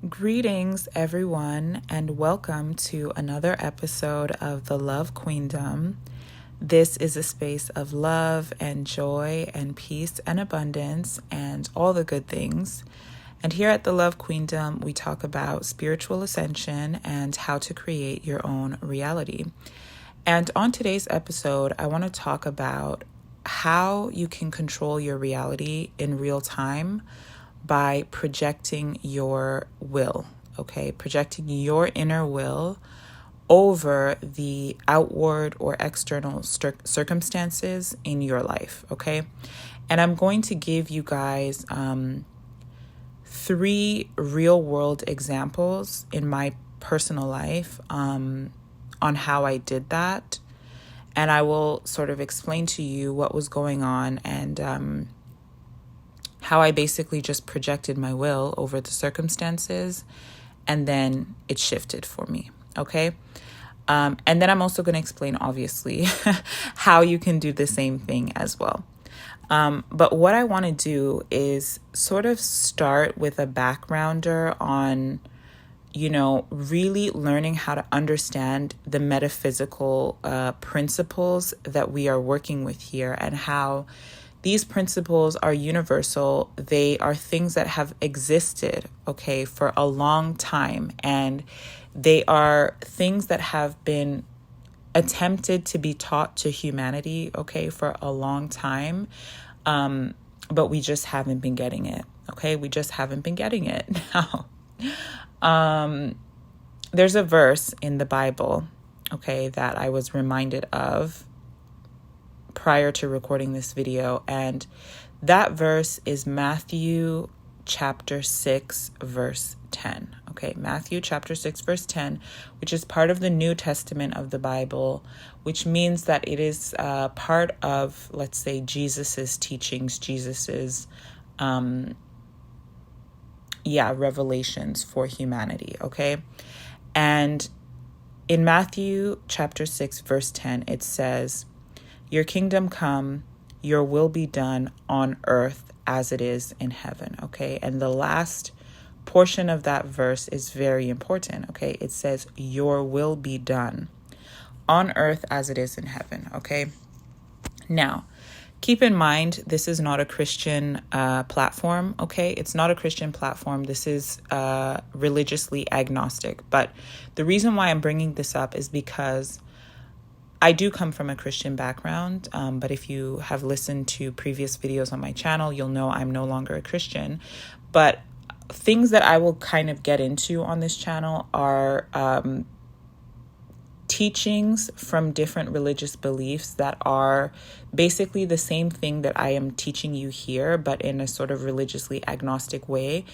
Greetings, everyone, and welcome to another episode of The Love Queendom. This is a space of love and joy and peace and abundance and all the good things. And here at The Love Queendom, we talk about spiritual ascension and how to create your own reality. And on today's episode, I want to talk about how you can control your reality in real time by projecting your will, okay? Projecting your inner will over the outward or external circumstances in your life, okay? And I'm going to give you guys 3 real-world examples in my personal life on how I did that. And I will sort of explain to you what was going on and how I basically just projected my will over the circumstances, and then it shifted for me, okay? And then I'm also going to explain, obviously, how you can do the same thing as well. But what I want to do is sort of start with a backgrounder on, really learning how to understand the metaphysical principles that we are working with here and how these principles are universal. They are things that have existed, okay, for a long time. And they are things that have been attempted to be taught to humanity, okay, for a long time. But we just haven't been getting it, okay? We just haven't been getting it now. There's a verse in the Bible, okay, that I was reminded of prior to recording this video, and that verse is Matthew chapter 6 verse 10. Okay, Matthew chapter 6 verse 10, which is part of the New Testament of the Bible, which means that it is part of, let's say, Jesus's teachings, Jesus's revelations for humanity, okay? And in Matthew chapter 6 verse 10, it says, "Your kingdom come, your will be done on earth as it is in heaven," okay? And the last portion of that verse is very important, okay? It says, "Your will be done on earth as it is in heaven," okay? Now, keep in mind, this is not a Christian platform, okay? It's not a Christian platform. This is religiously agnostic. But the reason why I'm bringing this up is because I do come from a Christian background, but if you have listened to previous videos on my channel, you'll know I'm no longer a Christian. But things that I will kind of get into on this channel are teachings from different religious beliefs that are basically the same thing that I am teaching you here, but in a sort of religiously agnostic way.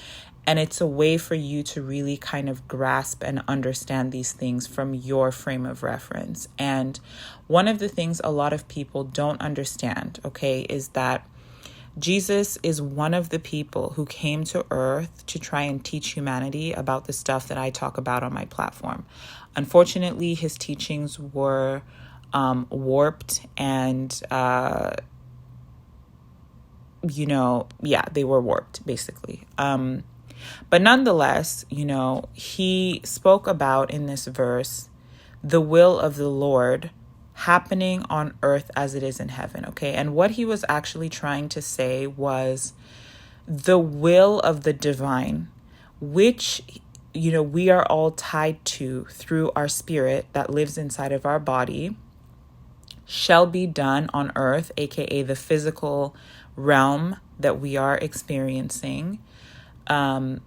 And it's a way for you to really kind of grasp and understand these things from your frame of reference. And one of the things a lot of people don't understand, okay, is that Jesus is one of the people who came to earth to try and teach humanity about the stuff that I talk about on my platform. Unfortunately, his teachings were warped and, they were warped, basically. But nonetheless, he spoke about in this verse, the will of the Lord happening on earth as it is in heaven, okay? And what he was actually trying to say was the will of the divine, which, we are all tied to through our spirit that lives inside of our body, shall be done on earth, aka the physical realm that we are experiencing, on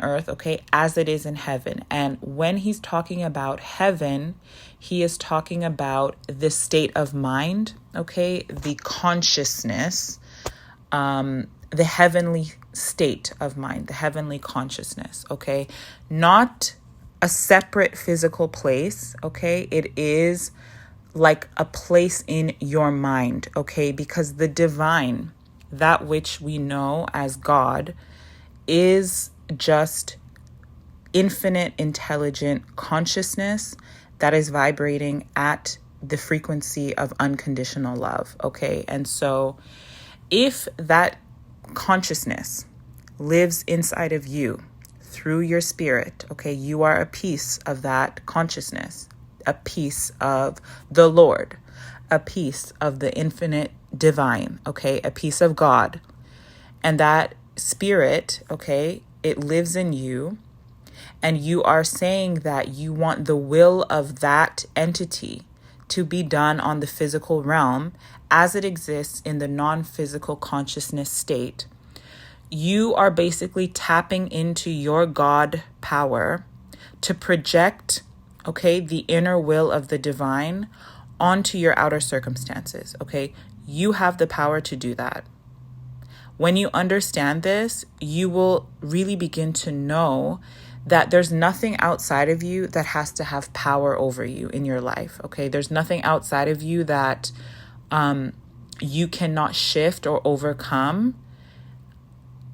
earth, okay, as it is in heaven. And when he's talking about heaven, he is talking about the state of mind, okay, the consciousness, the heavenly state of mind, the heavenly consciousness, okay, not a separate physical place, okay, it is like a place in your mind, okay, because the divine, that which we know as God, is just infinite intelligent consciousness that is vibrating at the frequency of unconditional love, okay? And so if that consciousness lives inside of you through your spirit. Okay, you are a piece of that consciousness, a piece of the Lord, a piece of the infinite divine, okay, a piece of God. And that spirit, okay, it lives in you. And you are saying that you want the will of that entity to be done on the physical realm as it exists in the non-physical consciousness state. You are basically tapping into your God power to project, okay, the inner will of the divine onto your outer circumstances, okay? You have the power to do that. When you understand this, you will really begin to know that there's nothing outside of you that has to have power over you in your life, okay? There's nothing outside of you that you cannot shift or overcome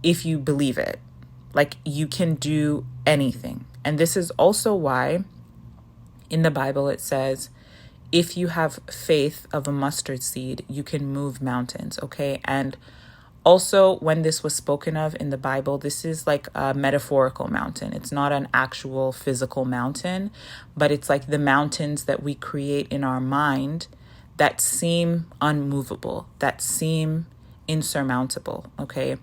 if you believe it. Like, you can do anything. And this is also why in the Bible it says, if you have faith of a mustard seed, you can move mountains, okay? And also, when this was spoken of in the Bible, this is like a metaphorical mountain. It's not an actual physical mountain, but it's like the mountains that we create in our mind that seem unmovable, that seem insurmountable, okay?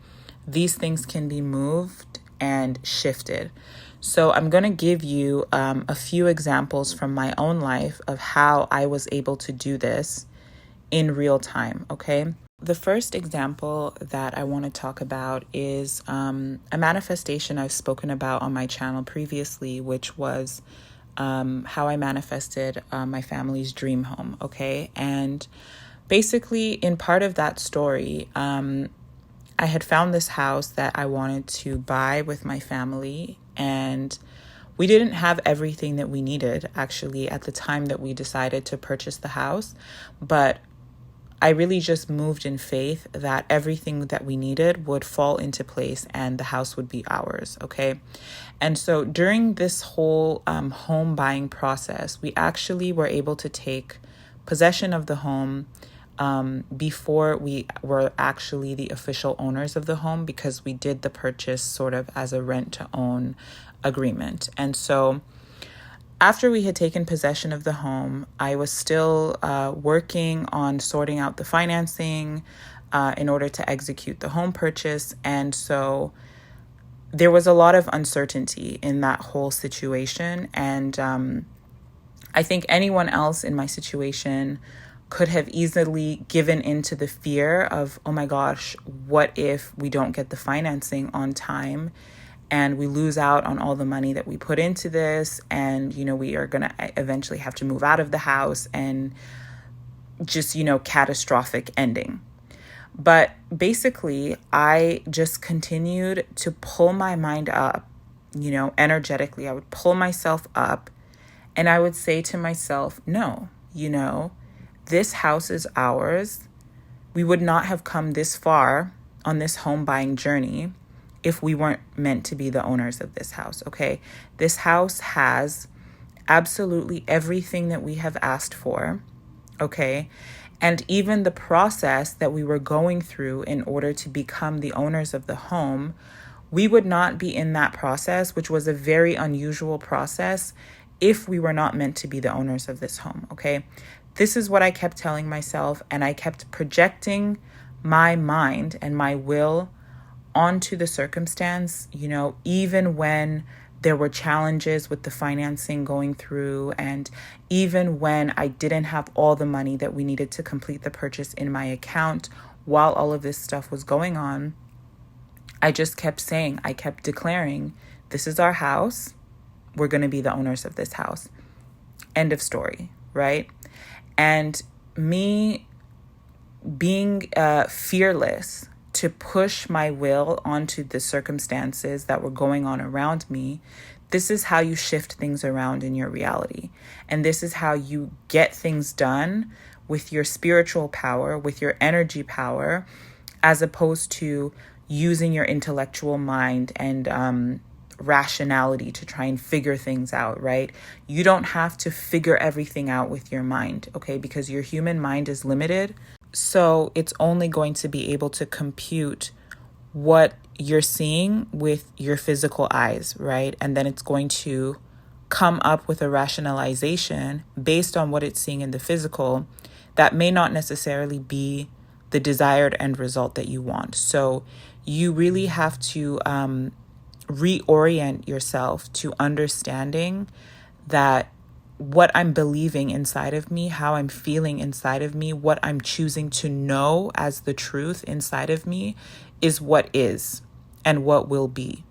These things can be moved and shifted. So I'm going to give you a few examples from my own life of how I was able to do this in real time, okay? The first example that I want to talk about is a manifestation I've spoken about on my channel previously, which was how I manifested my family's dream home, okay? And basically, in part of that story, I had found this house that I wanted to buy with my family, and we didn't have everything that we needed, actually, at the time that we decided to purchase the house, but I really just moved in faith that everything that we needed would fall into place and the house would be ours, okay? And so during this whole home buying process, we actually were able to take possession of the home before we were actually the official owners of the home, because we did the purchase sort of as a rent-to-own agreement. And so after we had taken possession of the home, I was still working on sorting out the financing in order to execute the home purchase. And so there was a lot of uncertainty in that whole situation. And I think anyone else in my situation could have easily given into the fear of, oh my gosh, what if we don't get the financing on time and we lose out on all the money that we put into this, and, you know, we are going to eventually have to move out of the house, and just, you know, catastrophic ending. But basically, I just continued to pull my mind up, you know, energetically. I would pull myself up and I would say to myself, no, you know, this house is ours. We would not have come this far on this home buying journey if we weren't meant to be the owners of this house, okay? This house has absolutely everything that we have asked for, okay? And even the process that we were going through in order to become the owners of the home, we would not be in that process, which was a very unusual process, if we were not meant to be the owners of this home, okay? This is what I kept telling myself, and I kept projecting my mind and my will onto the circumstance, you know, even when there were challenges with the financing going through, and even when I didn't have all the money that we needed to complete the purchase in my account while all of this stuff was going on. I just kept saying, I kept declaring, this is our house. We're going to be the owners of this house. End of story, right? And me being fearless to push my will onto the circumstances that were going on around me, this is how you shift things around in your reality. And this is how you get things done with your spiritual power, with your energy power, as opposed to using your intellectual mind and rationality to try and figure things out, right? You don't have to figure everything out with your mind, okay? Because your human mind is limited. So it's only going to be able to compute what you're seeing with your physical eyes, right? And then it's going to come up with a rationalization based on what it's seeing in the physical that may not necessarily be the desired end result that you want. So you really have to reorient yourself to understanding that what I'm believing inside of me, how I'm feeling inside of me, what I'm choosing to know as the truth inside of me is what is and what will be.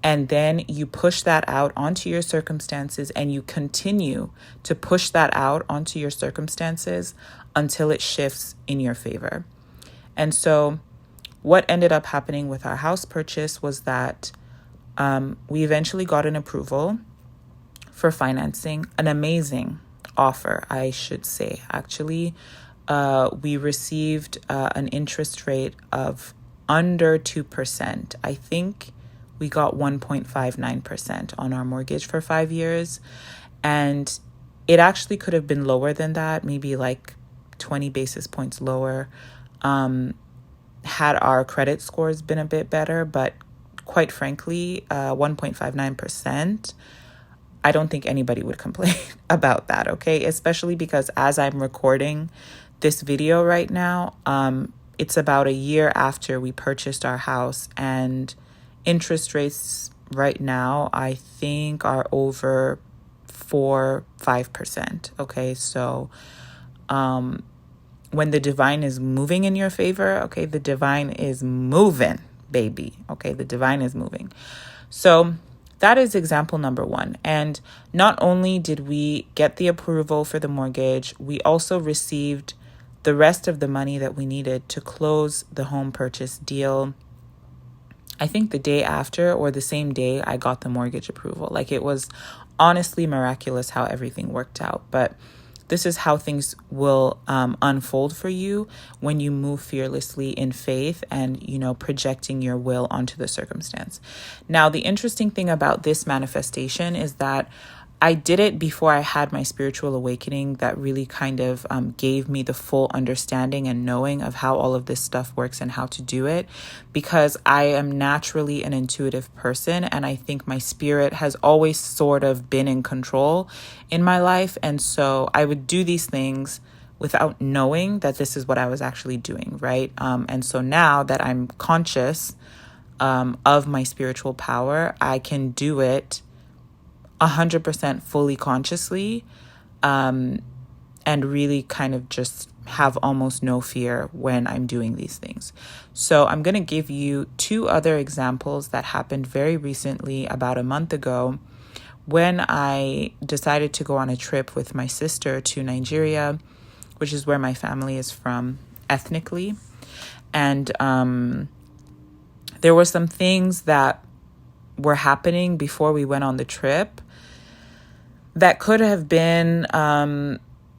And then you push that out onto your circumstances, and you continue to push that out onto your circumstances until it shifts in your favor. And so what ended up happening with our house purchase was that we eventually got an approval for financing, an amazing offer, I should say. Actually, we received an interest rate of under 2%. I think we got 1.59% on our mortgage for 5 years. And it actually could have been lower than that, maybe like 20 basis points lower, had our credit scores been a bit better. But quite frankly, 1.59%, I don't think anybody would complain about that, okay? Especially because as I'm recording this video right now, it's about a year after we purchased our house, and interest rates right now, I think, are over 5%. Okay, so when the divine is moving in your favor, okay, the divine is moving, baby. Okay, the divine is moving. So that is example number one. And not only did we get the approval for the mortgage, we also received the rest of the money that we needed to close the home purchase deal. I think the day after or the same day I got the mortgage approval. Like, it was honestly miraculous how everything worked out. But this is how things will unfold for you when you move fearlessly in faith and, projecting your will onto the circumstance. Now, the interesting thing about this manifestation is that I did it before I had my spiritual awakening that really kind of gave me the full understanding and knowing of how all of this stuff works and how to do it, because I am naturally an intuitive person, and I think my spirit has always sort of been in control in my life. And so I would do these things without knowing that this is what I was actually doing, right? And so now that I'm conscious of my spiritual power, I can do it 100% fully consciously, and really kind of just have almost no fear when I'm doing these things. So I'm going to give you 2 other examples that happened very recently, about a month ago, when I decided to go on a trip with my sister to Nigeria, which is where my family is from ethnically. And there were some things that were happening before we went on the trip that could have been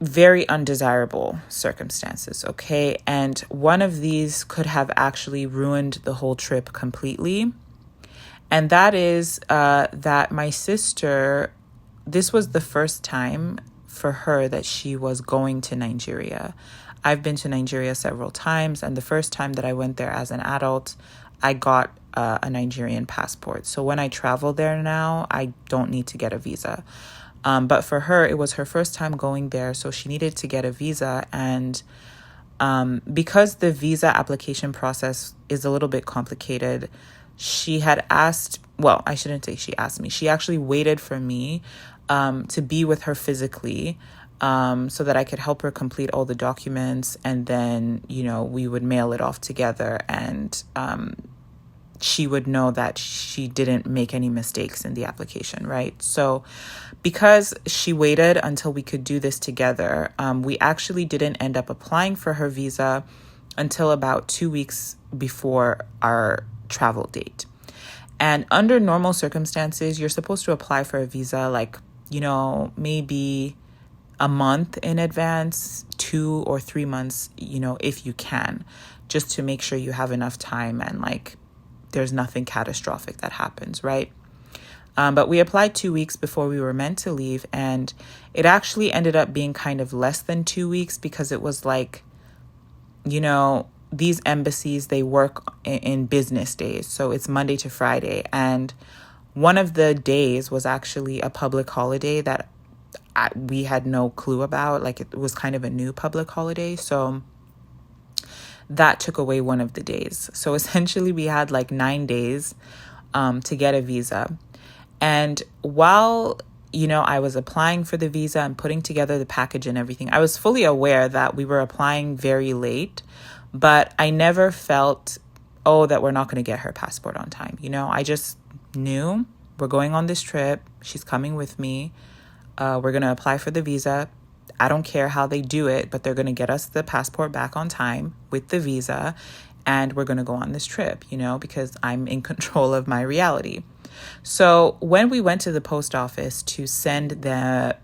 very undesirable circumstances, okay? And one of these could have actually ruined the whole trip completely. And that is that my sister, this was the first time for her that she was going to Nigeria. I've been to Nigeria several times, and the first time that I went there as an adult, I got a Nigerian passport. So when I travel there now, I don't need to get a visa. But for her, it was her first time going there, so she needed to get a visa. And because the visa application process is a little bit complicated, she had asked, well, I shouldn't say she asked me. She actually waited for me to be with her physically, so that I could help her complete all the documents. And then, we would mail it off together, and she would know that she didn't make any mistakes in the application, right? So because she waited until we could do this together, we actually didn't end up applying for her visa until about 2 weeks before our travel date. And under normal circumstances, you're supposed to apply for a visa like, maybe a month in advance, 2 or 3 months, if you can, just to make sure you have enough time and there's nothing catastrophic that happens, right? But we applied 2 weeks before we were meant to leave, and it actually ended up being kind of less than 2 weeks, because it was these embassies, they work in business days. So it's Monday to Friday. And one of the days was actually a public holiday that we had no clue about. Like, it was kind of a new public holiday. So that took away one of the days. So essentially we had like 9 days to get a visa. And while, I was applying for the visa and putting together the package and everything, I was fully aware that we were applying very late, but I never felt, that we're not going to get her passport on time. I just knew we're going on this trip. She's coming with me. We're going to apply for the visa. I don't care how they do it, but they're going to get us the passport back on time with the visa. And we're going to go on this trip, because I'm in control of my reality. So when we went to the post office to send the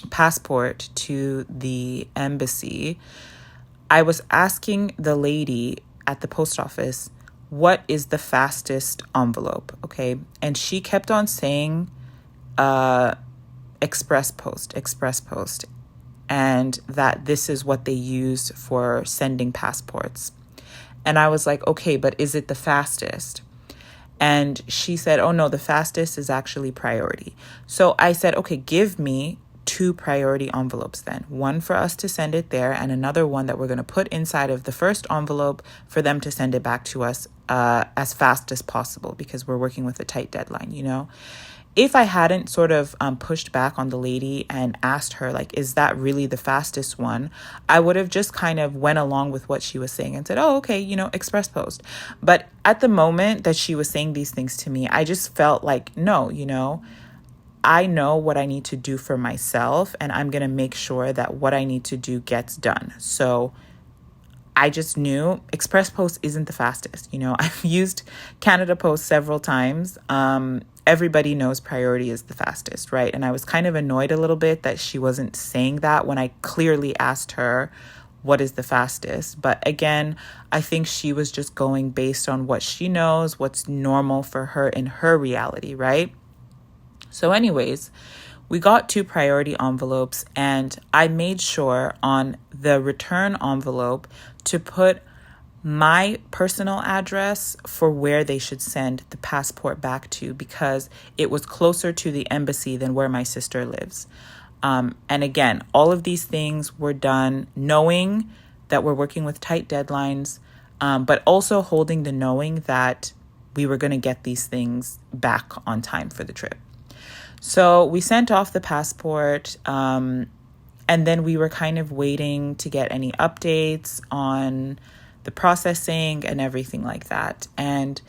passport to the embassy, I was asking the lady at the post office, what is the fastest envelope? Okay. And she kept on saying, express post, and that this is what they use for sending passports. And I was like, okay, but is it the fastest? And she said, oh no, the fastest is actually priority. So I said, okay, give me 2 priority envelopes then. One for us to send it there, and another one that we're going to put inside of the first envelope for them to send it back to us as fast as possible, because we're working with a tight deadline, If I hadn't sort of pushed back on the lady and asked her, like, is that really the fastest one? I would have just kind of went along with what she was saying and said, oh, okay, express post. But at the moment that she was saying these things to me, I just felt like, no, I know what I need to do for myself, and I'm going to make sure that what I need to do gets done. So I just knew Express Post isn't the fastest. I've used Canada Post several times. Everybody knows priority is the fastest, right? And I was kind of annoyed a little bit that she wasn't saying that when I clearly asked her what is the fastest. But again, I think she was just going based on what she knows, what's normal for her in her reality, right? So anyways, we got 2 priority envelopes, and I made sure on the return envelope to put my personal address for where they should send the passport back to, because it was closer to the embassy than where my sister lives. And again, all of these things were done knowing that we're working with tight deadlines, but also holding the knowing that we were going to get these things back on time for the trip. So we sent off the passport, and then we were kind of waiting to get any updates on the processing and everything like that. And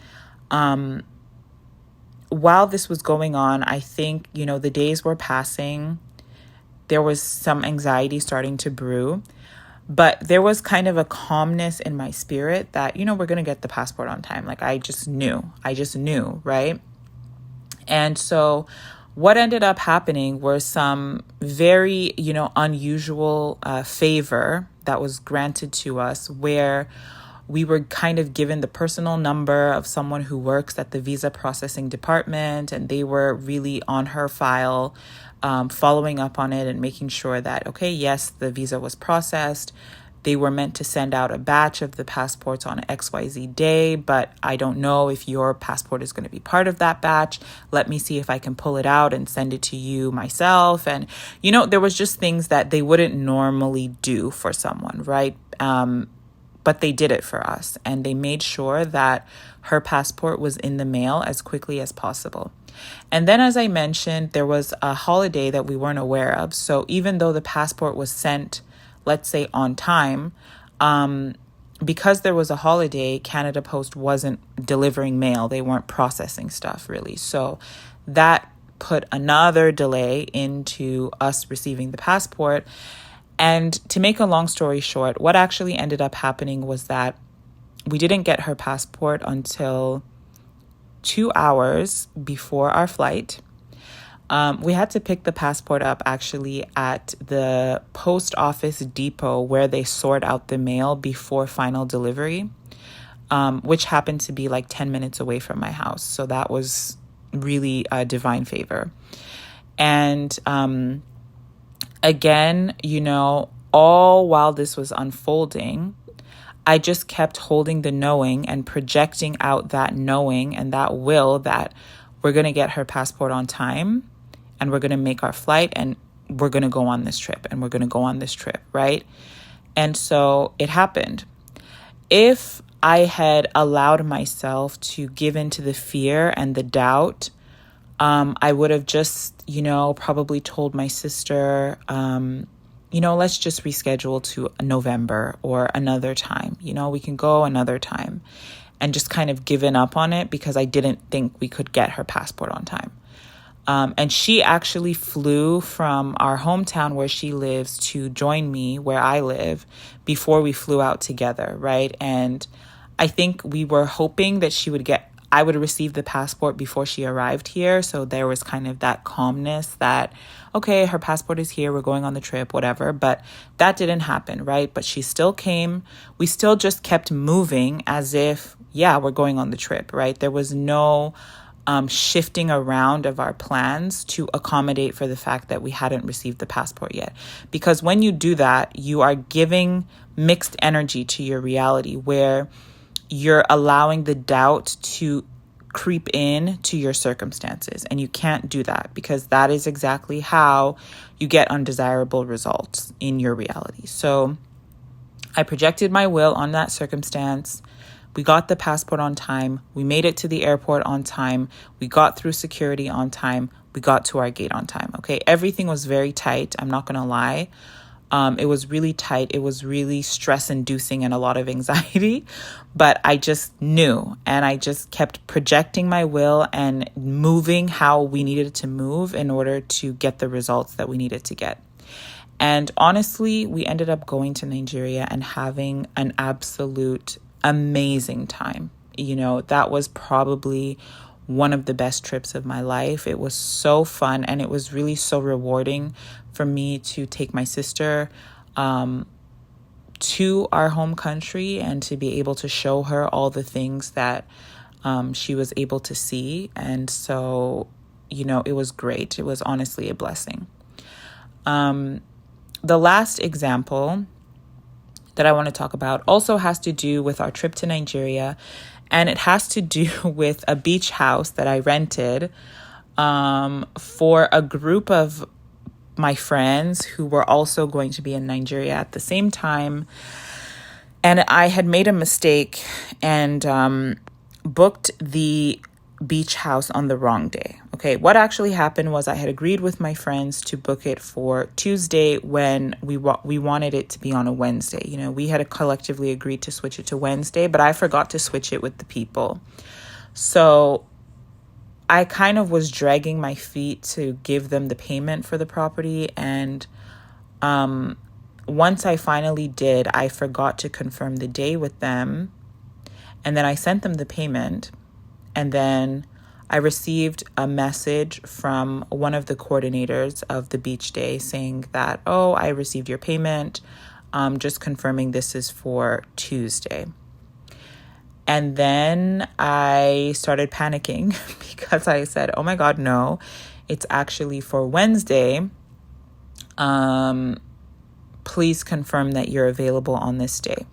while this was going on, I think, the days were passing. There was some anxiety starting to brew, but there was kind of a calmness in my spirit that, we're going to get the passport on time. Like, I just knew, right? And so what ended up happening were some very, unusual favor that was granted to us, where we were kind of given the personal number of someone who works at the visa processing department, and they were really on her file, following up on it and making sure that, okay, yes, the visa was processed. They were meant to send out a batch of the passports on XYZ day, but I don't know if your passport is going to be part of that batch. Let me see if I can pull it out and send it to you myself. And, there was just things that they wouldn't normally do for someone, right? But they did it for us, and they made sure that her passport was in the mail as quickly as possible. And then, as I mentioned, there was a holiday that we weren't aware of. So even though the passport was sent, let's say, on time, because there was a holiday, Canada Post wasn't delivering mail. They weren't processing stuff, really. So that put another delay into us receiving the passport. And to make a long story short, what actually ended up happening was that we didn't get her passport until 2 hours before our flight. We had to pick the passport up actually at the post office depot where they sort out the mail before final delivery, which happened to be like 10 minutes away from my house. So that was really a divine favor. And again, all while this was unfolding, I just kept holding the knowing and projecting out that knowing and that will that we're going to get her passport on time, and we're going to make our flight, and we're going to go on this trip, and we're going to go on this trip, right? And so it happened. If I had allowed myself to give into the fear and the doubt, I would have just, probably told my sister, let's just reschedule to November or another time. We can go another time, and just kind of given up on it because I didn't think we could get her passport on time. And she actually flew from our hometown where she lives to join me where I live before we flew out together, right? And I think we were hoping that I would receive the passport before she arrived here. So there was kind of that calmness that, okay, her passport is here, we're going on the trip, whatever. But that didn't happen, right? But she still came. We still just kept moving as if, we're going on the trip, right? There was no shifting around of our plans to accommodate for the fact that we hadn't received the passport yet. Because when you do that, you are giving mixed energy to your reality, where you're allowing the doubt to creep in to your circumstances. And you can't do that, because that is exactly how you get undesirable results in your reality. So I projected my will on that circumstance. We got the passport on time. We made it to the airport on time. We got through security on time. We got to our gate on time. Okay. Everything was very tight. I'm not going to lie. It was really tight. It was really stress inducing and a lot of anxiety, but I just knew, and I just kept projecting my will and moving how we needed to move in order to get the results that we needed to get. And honestly, we ended up going to Nigeria and having an absolute amazing time. That was probably one of the best trips of my life. It was so fun, and it was really so rewarding for me to take my sister to our home country and to be able to show her all the things that she was able to see. And so, it was great. It was honestly a blessing. The last example that I want to talk about also has to do with our trip to Nigeria, and it has to do with a beach house that I rented for a group of my friends who were also going to be in Nigeria at the same time. And I had made a mistake and booked the beach house on the wrong day. Okay, what actually happened was I had agreed with my friends to book it for Tuesday when we wanted it to be on a Wednesday. We had collectively agreed to switch it to Wednesday, but I forgot to switch it with the people. So I kind of was dragging my feet to give them the payment for the property. And once I finally did, I forgot to confirm the day with them. And then I sent them the payment. And then I received a message from one of the coordinators of the beach day saying that, I received your payment. Just confirming this is for Tuesday. And then I started panicking because I said, oh my God, no, it's actually for Wednesday. Please confirm that you're available on this day.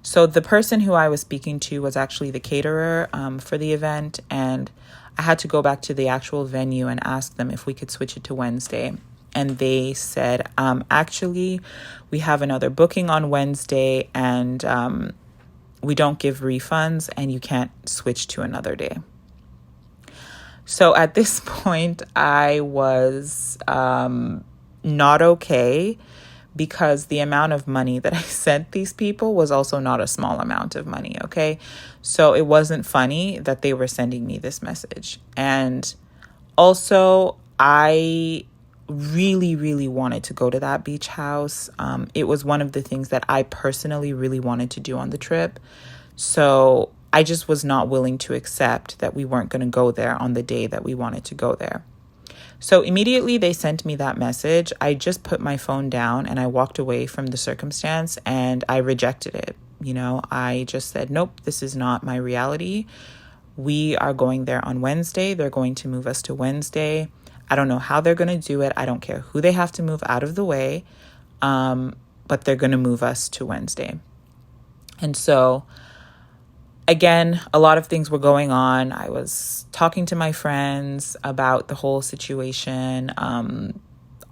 So the person who I was speaking to was actually the caterer for the event, and I had to go back to the actual venue and ask them if we could switch it to Wednesday. And they said, actually, we have another booking on Wednesday, and we don't give refunds, and you can't switch to another day. So at this point, I was not okay, because the amount of money that I sent these people was also not a small amount of money, okay? So it wasn't funny that they were sending me this message. And also, I really, really wanted to go to that beach house. It was one of the things that I personally really wanted to do on the trip. So I just was not willing to accept that we weren't going to go there on the day that we wanted to go there. So immediately they sent me that message. I just put my phone down and I walked away from the circumstance and I rejected it. I just said, nope, this is not my reality. We are going there on Wednesday. They're going to move us to Wednesday. I don't know how they're going to do it. I don't care who they have to move out of the way, but they're going to move us to Wednesday. And so, again, a lot of things were going on. I was talking to my friends about the whole situation.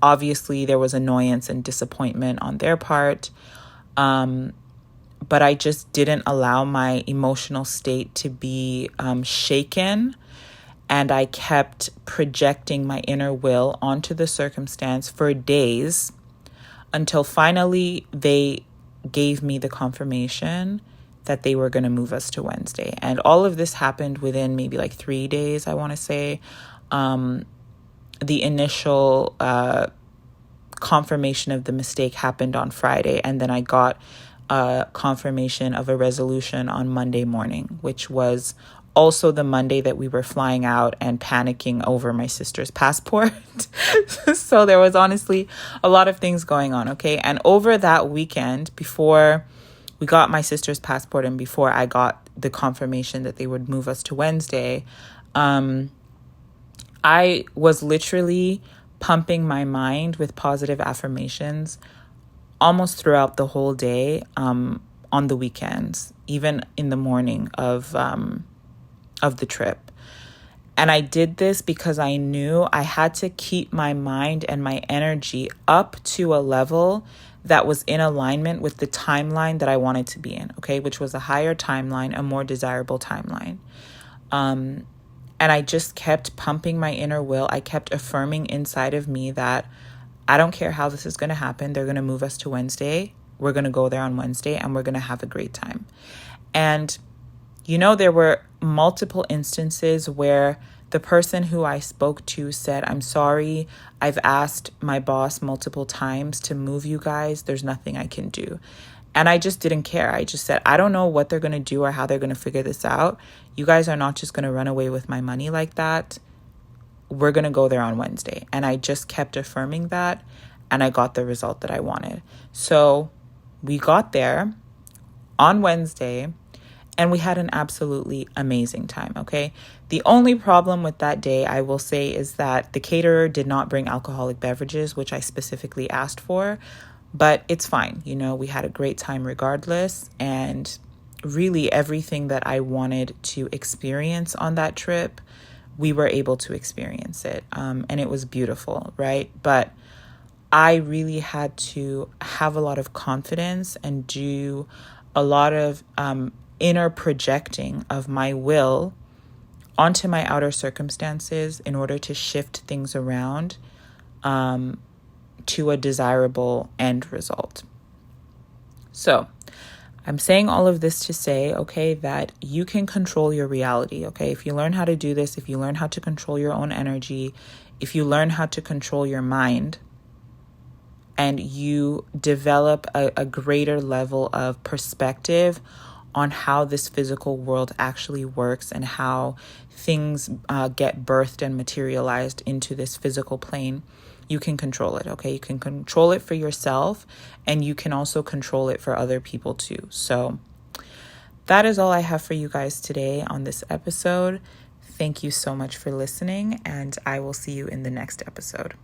Obviously, there was annoyance and disappointment on their part. But I just didn't allow my emotional state to be shaken. And I kept projecting my inner will onto the circumstance for days until finally they gave me the confirmation that they were going to move us to Wednesday. And all of this happened within maybe like 3 days, I want to say. The initial confirmation of the mistake happened on Friday, and then I got confirmation of a resolution on Monday morning, which was also the Monday that we were flying out and panicking over my sister's passport. So there was honestly a lot of things going on, okay? And over that weekend, before we got my sister's passport and before I got the confirmation that they would move us to Wednesday, I was literally pumping my mind with positive affirmations almost throughout the whole day, on the weekends, even in the morning of the trip. And I did this because I knew I had to keep my mind and my energy up to a level that was in alignment with the timeline that I wanted to be in, okay, which was a higher timeline, a more desirable timeline. And I just kept pumping my inner will. I kept affirming inside of me that I don't care how this is going to happen. They're going to move us to Wednesday. We're going to go there on Wednesday and we're going to have a great time. And, there were multiple instances where the person who I spoke to said, I'm sorry, I've asked my boss multiple times to move you guys. There's nothing I can do. And I just didn't care. I just said, I don't know what they're going to do or how they're going to figure this out. You guys are not just going to run away with my money like that. We're going to go there on Wednesday. And I just kept affirming that, and I got the result that I wanted. So we got there on Wednesday, and we had an absolutely amazing time, okay? The only problem with that day, I will say, is that the caterer did not bring alcoholic beverages, which I specifically asked for, but it's fine. We had a great time regardless, and really everything that I wanted to experience on that trip, we were able to experience it, and it was beautiful, right? But I really had to have a lot of confidence and do a lot of inner projecting of my will onto my outer circumstances in order to shift things around to a desirable end result. So I'm saying all of this to say, okay, that you can control your reality, okay? If you learn how to do this, if you learn how to control your own energy, if you learn how to control your mind, and you develop a greater level of perspective on how this physical world actually works and how things get birthed and materialized into this physical plane, you can control it, okay? You can control it for yourself, and you can also control it for other people too. So that is all I have for you guys today on this episode. Thank you so much for listening, and I will see you in the next episode.